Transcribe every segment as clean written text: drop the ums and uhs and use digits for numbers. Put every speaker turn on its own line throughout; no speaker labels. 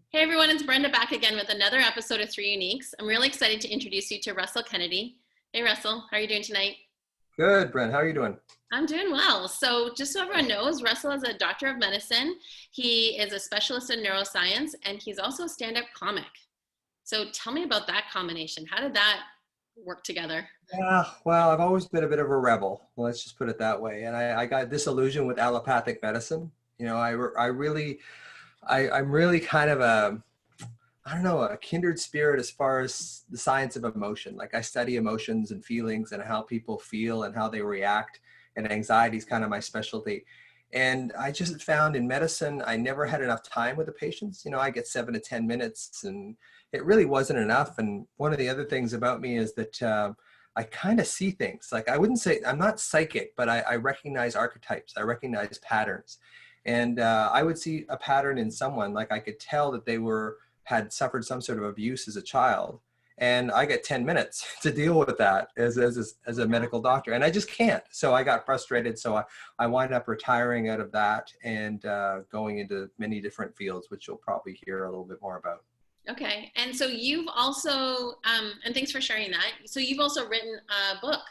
Hey everyone, it's Brenda back again with another episode of Three Uniques. I'm really excited to introduce you to Russell Kennedy. Hey Russell, how are you doing tonight?
Good, Brent. How are you doing?
I'm doing well. So just so everyone knows, Russell is a doctor of medicine. He is a specialist in neuroscience, and he's also a stand-up comic. So tell me about that combination. How did that work together?
Yeah, well, I've always been a bit of a rebel. Let's just put it that way. And I got disillusioned with allopathic medicine. I'm really kind of I don't know, a kindred spirit as far as the science of emotion. Like I study emotions and feelings and how people feel and how they react. And anxiety is kind of my specialty. And I just found in medicine, I never had enough time with the patients. I get 7 to 10 minutes and it really wasn't enough. And one of the other things about me is that I kind of see things. Like I wouldn't say I'm not psychic, but I recognize archetypes. I recognize patterns. And I would see a pattern in someone, like I could tell that they had suffered some sort of abuse as a child. And I get 10 minutes to deal with that as a medical doctor. And I just can't. So I got frustrated. So I wind up retiring out of that and going into many different fields, which you'll probably hear a little bit more about.
Okay, and so you've also, and thanks for sharing that. So you've also written a book.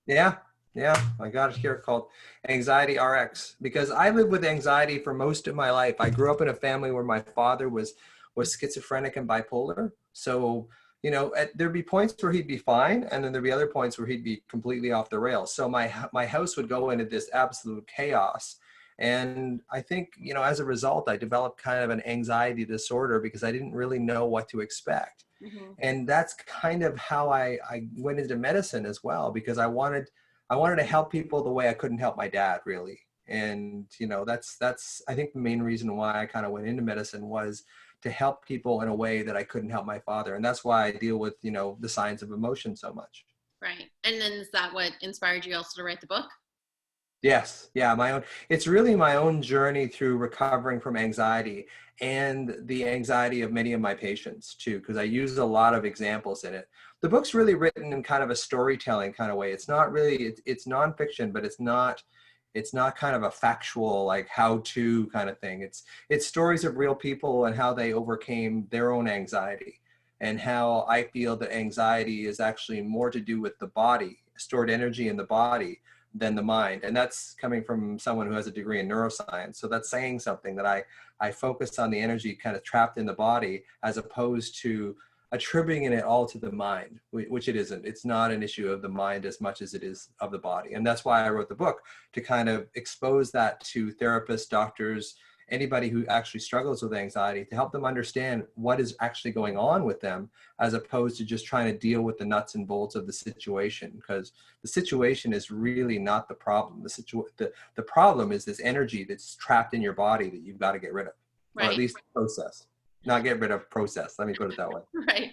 Yeah, yeah, I got it here called Anxiety RX because I lived with anxiety for most of my life. I grew up in a family where my father was schizophrenic and bipolar. So, there'd be points where he'd be fine, and then there'd be other points where he'd be completely off the rails. So my house would go into this absolute chaos. And I think, as a result, I developed kind of an anxiety disorder because I didn't really know what to expect.
Mm-hmm.
And that's kind of how I went into medicine as well, because I wanted to help people the way I couldn't help my dad, really. And that's I think the main reason why I kind of went into medicine was to help people in a way that I couldn't help my father. And that's why I deal with the science of emotion so much.
Right, and then is that what inspired you also to write the book?
Yes. Yeah. It's really my own journey through recovering from anxiety and the anxiety of many of my patients too, because I use a lot of examples in it. The book's really written in kind of a storytelling kind of way. It's not really, it's nonfiction, but it's not kind of a factual, like how to kind of thing. It's stories of real people and how they overcame their own anxiety and how I feel that anxiety is actually more to do with the body, stored energy in the body than the mind. And that's coming from someone who has a degree in neuroscience. So that's saying something that I focus on the energy kind of trapped in the body as opposed to attributing it all to the mind, which it isn't. It's not an issue of the mind as much as it is of the body. And that's why I wrote the book, to kind of expose that to therapists, doctors, anybody who actually struggles with anxiety, to help them understand what is actually going on with them, as opposed to just trying to deal with the nuts and bolts of the situation. Because the situation is really not the problem. The problem is this energy that's trapped in your body that you've got to get rid of, or at
Right.
least process. Not get rid of, process. Let me put it that way.
Right.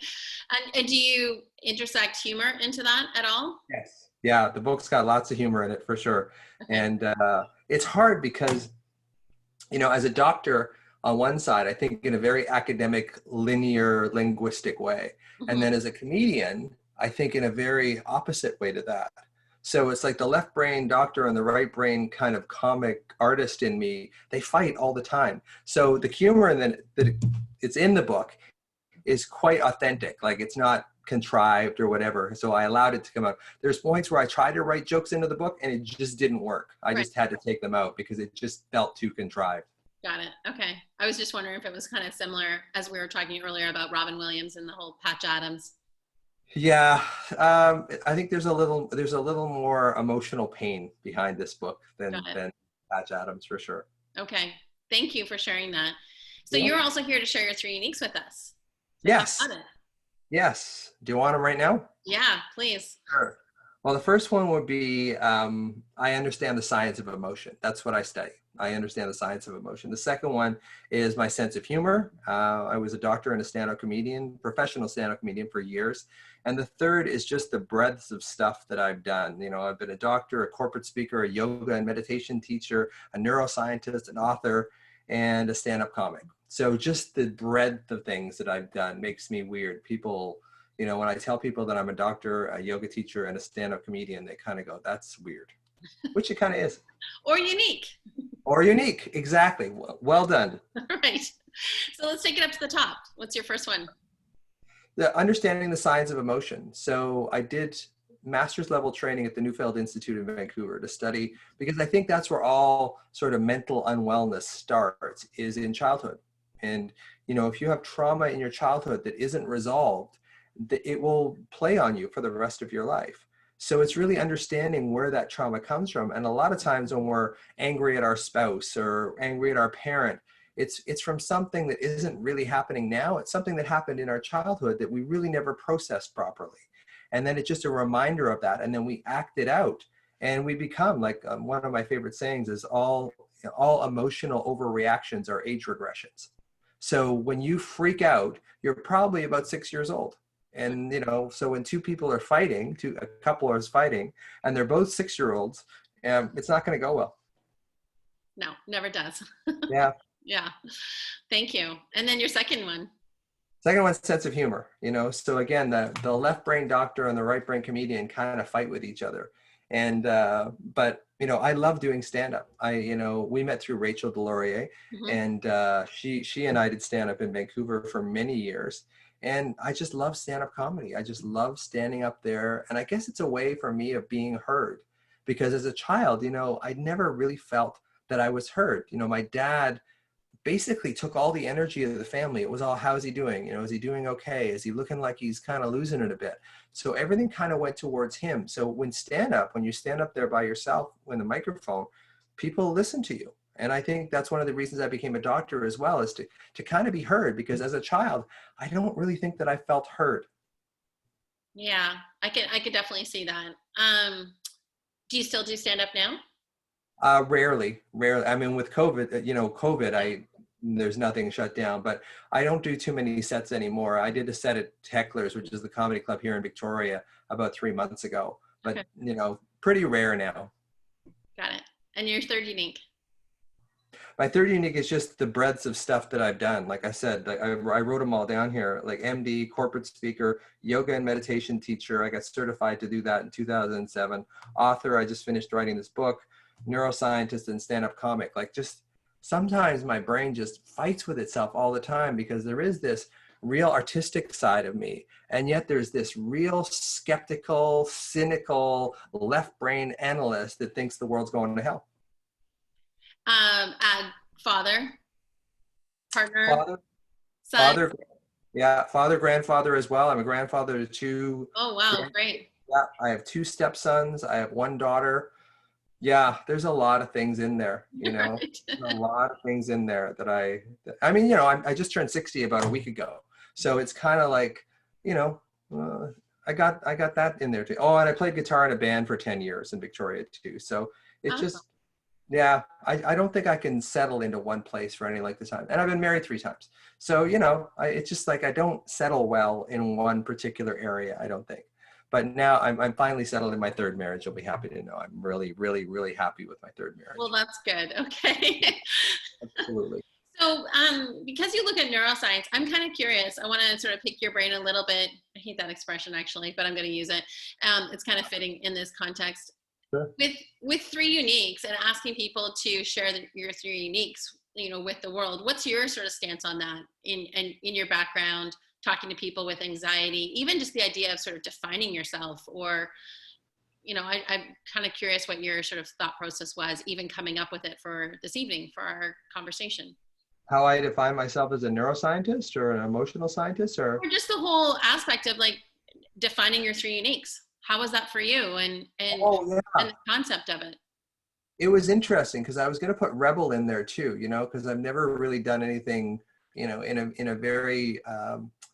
And do you intersect humor into that at all?
Yes. Yeah, the book's got lots of humor in it for sure.
Okay.
And it's hard because, as a doctor, on one side, I think in a very academic, linear, linguistic way. And
Mm-hmm.
then as a comedian, I think in a very opposite way to that. So it's like the left brain doctor and the right brain kind of comic artist in me, they fight all the time. So the humor and then that it's in the book is quite authentic. Like it's not contrived or whatever. So I allowed it to come out. There's points where I tried to write jokes into the book and it just didn't work. I
Right.
just had to take them out because it just felt too contrived.
Got it. Okay. I was just wondering if it was kind of similar as we were talking earlier about Robin Williams and the whole Patch Adams.
Yeah, I think there's a little more emotional pain behind this book
Got it.
than Patch Adams for sure.
Okay. Thank you for sharing that. So
Yeah.
you're also here to share your three uniques with us. So talk
Yes,
about it.
yes. Do you want them right now?
Yeah, please.
Sure. Well, the first one would be I understand the science of emotion. That's what I study. I understand the science of emotion. The second one is my sense of humor. I was a doctor and a stand-up comedian, professional stand-up comedian for years. And the third is just the breadth of stuff that I've done. I've been a doctor, a corporate speaker, a yoga and meditation teacher, a neuroscientist, an author, and a stand-up comic. So just the breadth of things that I've done makes me weird. People, when I tell people that I'm a doctor, a yoga teacher, and a stand-up comedian, they kind of go, that's weird. which it kind of is.
Or unique.
Or unique, exactly. Well done.
All right. So let's take it up to the top. What's your first one?
The understanding the science of emotion. So I did master's level training at the Neufeld Institute in Vancouver to study, because I think that's where all sort of mental unwellness starts, is in childhood. And, you know, if you have trauma in your childhood that isn't resolved, it will play on you for the rest of your life. So it's really understanding where that trauma comes from. And a lot of times when we're angry at our spouse or angry at our parent, it's from something that isn't really happening now. It's something that happened in our childhood that we really never processed properly. And then it's just a reminder of that. And then we act it out, and we become, like, one of my favorite sayings is all emotional overreactions are age regressions. So when you freak out, you're probably about 6 years old. And, you know, so when two people are fighting, a couple is fighting, and they're both 6-year-olds, it's not going to go well.
No, never does.
Yeah.
Yeah. Thank you. And then your second one.
Second one's sense of humor, you know. So again, the left brain doctor and the right brain comedian kind of fight with each other. And, but, you know, I love doing stand-up. We met through Rachel Delorier, and she and I did stand-up in Vancouver for many years. And I just love stand-up comedy. I just love standing up there. And I guess it's a way for me of being heard, because as a child, you know, I never really felt that I was heard. You know, my dad basically took all the energy of the family. It was all, how's he doing? You know, is he doing okay? Is he looking like he's kind of losing it a bit? So everything kind of went towards him. So when you stand up there by yourself with the microphone, people listen to you. And I think that's one of the reasons I became a doctor as well, is to kind of be heard, because as a child, I don't really think that I felt heard.
Yeah, I could definitely see that. Do you still do stand up now?
Rarely. I mean, with COVID, there's nothing shut down, but I don't do too many sets anymore. I did a set at Heckler's, which is the comedy club here in Victoria, about 3 months ago, but
Okay.
you know, pretty rare now.
Got it. And your third unique?
My third unique is just the breadth of stuff that I've done. Like I said, I wrote them all down here, like MD, corporate speaker, yoga and meditation teacher. I got certified to do that in 2007. Author, I just finished writing this book. Neuroscientist and stand-up comic. Like, just sometimes my brain just fights with itself all the time, because there is this real artistic side of me, and yet there's this real skeptical, cynical left brain analyst that thinks the world's going to hell.
Add father, partner,
Father,
son.
father, yeah, father, grandfather as well. I'm a grandfather to two.
Oh, wow, great.
Yeah, I have 2 stepsons. I have 1 daughter. Yeah, there's a lot of things in there, you know,
Right.
a lot of things in there that I mean, you know, I just turned 60 about a week ago. So it's kind of like, you know, I got that in there too. Oh, and I played guitar in a band for 10 years in Victoria too. So it's
Awesome.
just, yeah, I don't think I can settle into one place for any length of time. And I've been married 3 times. So, you know, it's just like, I don't settle well in one particular area, I don't think. But now I'm finally settled in my 3rd marriage. You'll be happy to know. I'm really, really, really happy with my 3rd marriage.
Well, that's good. Okay.
Absolutely.
So, because you look at neuroscience, I'm kind of curious. I want to sort of pick your brain a little bit. I hate that expression actually, but I'm going to use it. It's kind of fitting in this context.
Sure.
With 3 uniques and asking people to share your 3 uniques, you know, with the world. What's your sort of stance on that in your background? Talking to people with anxiety, even just the idea of sort of defining yourself, or, you know, I'm kind of curious what your sort of thought process was, even coming up with it for this evening for our conversation.
How I define myself as a neuroscientist or an emotional scientist, or
just the whole aspect of like defining your 3 uniques. How was that for you, and
oh, yeah.
and the concept of it?
It was interesting, because I was going to put rebel in there too, you know, because I've never really done anything, you know, in a very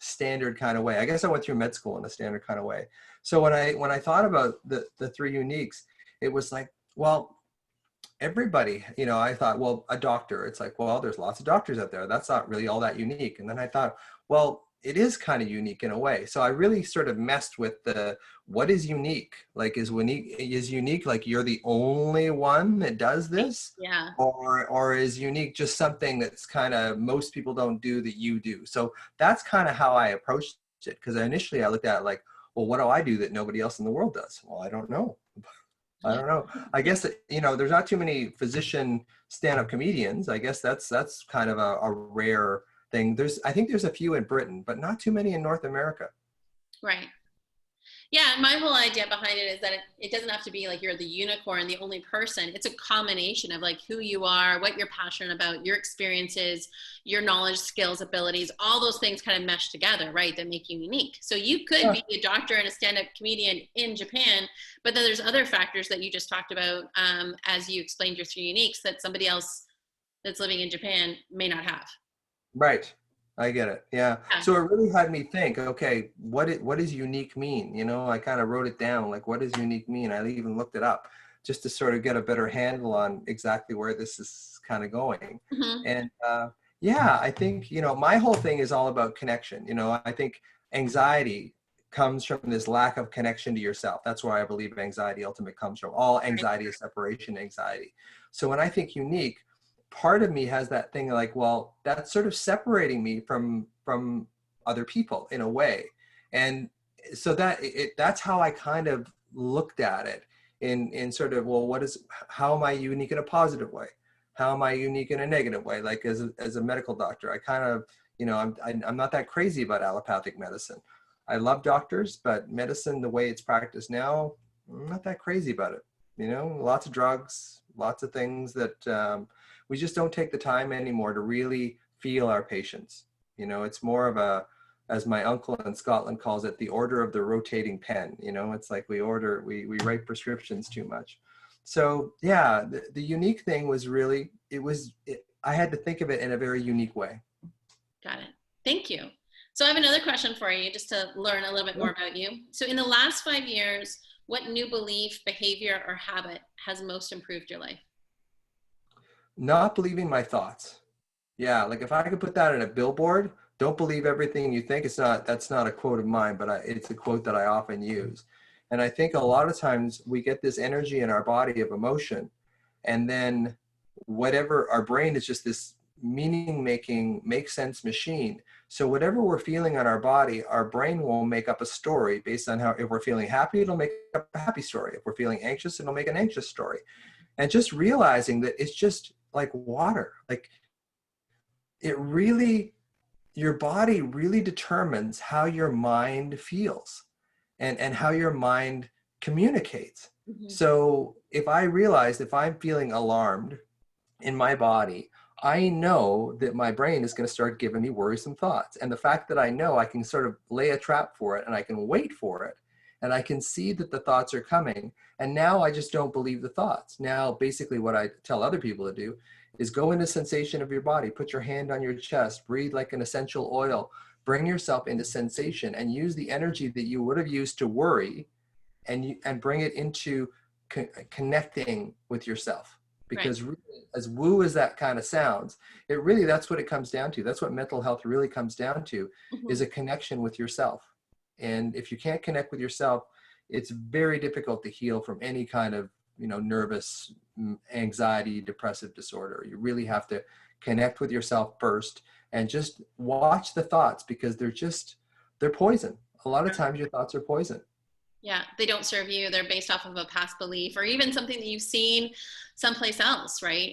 standard kind of way. I guess I went through med school in a standard kind of way. So when I thought about the 3 uniques, it was like, well, everybody, you know, I thought, well, a doctor, it's like, well, there's lots of doctors out there. That's not really all that unique. And then I thought, well, it is kind of unique in a way. So I really sort of messed with what is unique? Like, is unique like you're the only one that does this?
Yeah.
Or is unique just something that's kind of most people don't do that you do? So that's kind of how I approached it. Because initially I looked at it like, well, what do I do that nobody else in the world does? Well, I don't know. I don't know. I guess, there's not too many physician stand-up comedians. I guess that's kind of a rare thing. I think there's a few in Britain, but not too many in North America.
Right. Yeah, my whole idea behind it is that it doesn't have to be like you're the unicorn, the only person. It's a combination of like who you are, what you're passionate about, your experiences, your knowledge, skills, abilities, all those things kind of mesh together, right? That make you unique. So you could
Yeah.
be a doctor and a stand-up comedian in Japan, but then there's other factors that you just talked about as you explained your three uniques that somebody else that's living in Japan may not have.
Right. I get it. Yeah.
Yeah.
So it really had me think, okay, what does unique mean? I kind of wrote it down, like, what does unique mean? I even looked it up just to sort of get a better handle on exactly where this is kind of going.
Mm-hmm.
And yeah, I think, my whole thing is all about connection. I think anxiety comes from this lack of connection to yourself. That's where I believe anxiety ultimately comes from. All anxiety is separation anxiety. So when I think unique, part of me has that thing like, well, that's sort of separating me from other people in a way. And so that's how I kind of looked at it in sort of, well, how am I unique in a positive way? How am I unique in a negative way? Like as a medical doctor, I kind of, I'm not that crazy about allopathic medicine. I love doctors, but medicine, the way it's practiced now, I'm not that crazy about it. Lots of drugs, lots of things that, we just don't take the time anymore to really feel our patients. It's more of as my uncle in Scotland calls it, the order of the rotating pen. It's like we write prescriptions too much. So yeah, the unique thing was really, I had to think of it in a very unique way.
Got it. Thank you. So I have another question for you just to learn a little bit more about you. So in the last 5 years, what new belief, behavior, or habit has most improved your life?
Not believing my thoughts. Yeah, like if I could put that in a billboard, don't believe everything you think. That's not a quote of mine, but it's a quote that I often use. And I think a lot of times we get this energy in our body of emotion, and then whatever, our brain is just this meaning making, make sense machine. So whatever we're feeling on our body, our brain will make up a story based on if we're feeling happy, it'll make up a happy story. If we're feeling anxious, it'll make an anxious story. And just realizing that it's just like water, like your body really determines how your mind feels and how your mind communicates.
Mm-hmm.
So if I'm feeling alarmed in my body, I know that my brain is going to start giving me worrisome thoughts. And the fact that I know, I can sort of lay a trap for it and I can wait for it. And I can see that the thoughts are coming. And now I just don't believe the thoughts. Now, basically what I tell other people to do is go into sensation of your body, put your hand on your chest, breathe like an essential oil, bring yourself into sensation and use the energy that you would have used to worry and bring it into connecting with yourself. Because
Right.
really, as woo as that kind of sounds, that's what it comes down to. That's what mental health really comes down to,
Mm-hmm.
is a connection with yourself. And if you can't connect with yourself, it's very difficult to heal from any kind of, nervous, anxiety, depressive disorder. You really have to connect with yourself first and just watch the thoughts, because they're poison. A lot of times your thoughts are poison.
Yeah, they don't serve you. They're based off of a past belief or even something that you've seen someplace else, right?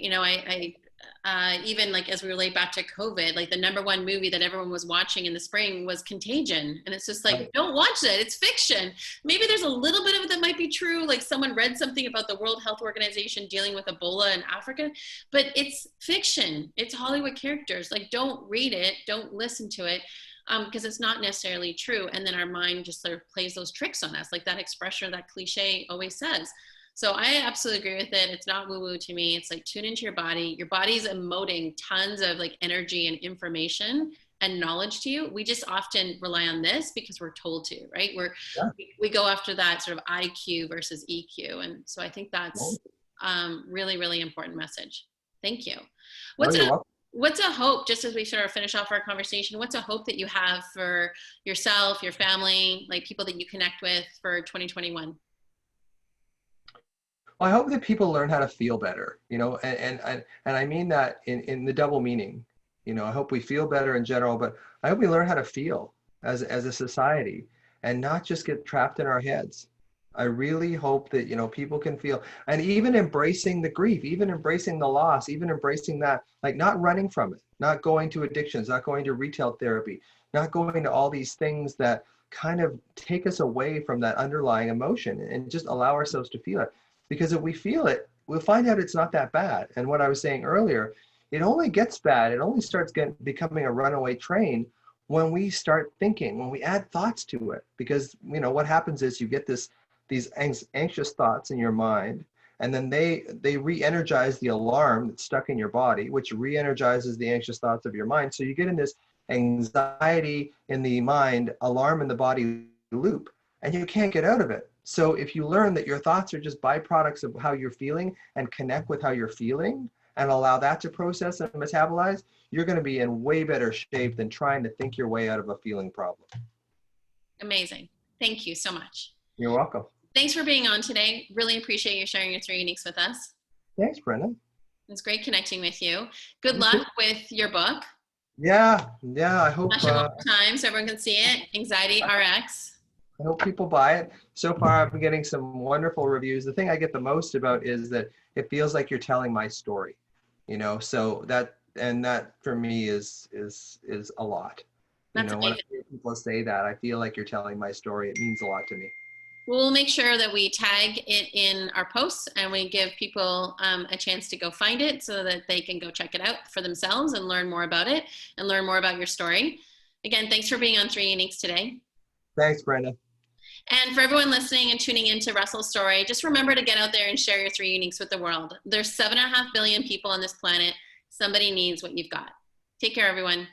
Even like as we relate back to COVID, like the number one movie that everyone was watching in the spring was Contagion. And it's just like,
Right.
don't watch it. It's fiction. Maybe there's a little bit of it that might be true. Like someone read something about the World Health Organization dealing with Ebola in Africa, but it's fiction. It's Hollywood characters. Like don't read it. Don't listen to it. Because it's not necessarily true. And then our mind just sort of plays those tricks on us, like that expression or that cliche always says. So I absolutely agree with it. It's not woo-woo to me. It's like tune into your body. Your body's emoting tons of like energy and information and knowledge to you. We just often rely on this because we're told to, right?
Yeah.
We go after that sort of IQ versus EQ. And so I think that's really, really important message. Thank you.
No,
What's
you're
a
welcome.
What's a hope, just as we sort of finish off our conversation, what's a hope that you have for yourself, your family, like people that you connect with for 2021?
Well, I hope that people learn how to feel better, and I mean that in the double meaning. I hope we feel better in general, but I hope we learn how to feel as a society and not just get trapped in our heads. I really hope that, people can feel, and even embracing the grief, even embracing the loss, even embracing that, like not running from it, not going to addictions, not going to retail therapy, not going to all these things that kind of take us away from that underlying emotion, and just allow ourselves to feel it. Because if we feel it, we'll find out it's not that bad. And what I was saying earlier, it only gets bad, it only starts becoming a runaway train when we start thinking, when we add thoughts to it. Because what happens is you get these anxious thoughts in your mind, and then they re-energize the alarm that's stuck in your body, which re-energizes the anxious thoughts of your mind. So you get in this anxiety in the mind, alarm in the body loop, and you can't get out of it. So if you learn that your thoughts are just byproducts of how you're feeling, and connect with how you're feeling and allow that to process and metabolize, you're going to be in way better shape than trying to think your way out of a feeling problem.
Amazing. Thank you so much.
You're welcome.
Thanks for being on today. Really appreciate you sharing your 3 uniques with us.
Thanks, Brenda.
It was great connecting with you. Good luck with your book.
Yeah, I hope.
Flash it one more time so everyone can see it. Anxiety RX.
I hope people buy it. So far, I've been getting some wonderful reviews. The thing I get the most about is that it feels like you're telling my story. So that for me is a lot.
That's
When I hear people say that, I feel like you're telling my story. It means a lot to me.
We'll make sure that we tag it in our posts, and we give people a chance to go find it so that they can go check it out for themselves and learn more about it and learn more about your story. Again, thanks for being on 3 Uniques today.
Thanks, Brenda.
And for everyone listening and tuning into Russell's story, just remember to get out there and share your 3 Uniques with the world. There's 7.5 billion people on this planet. Somebody needs what you've got. Take care, everyone.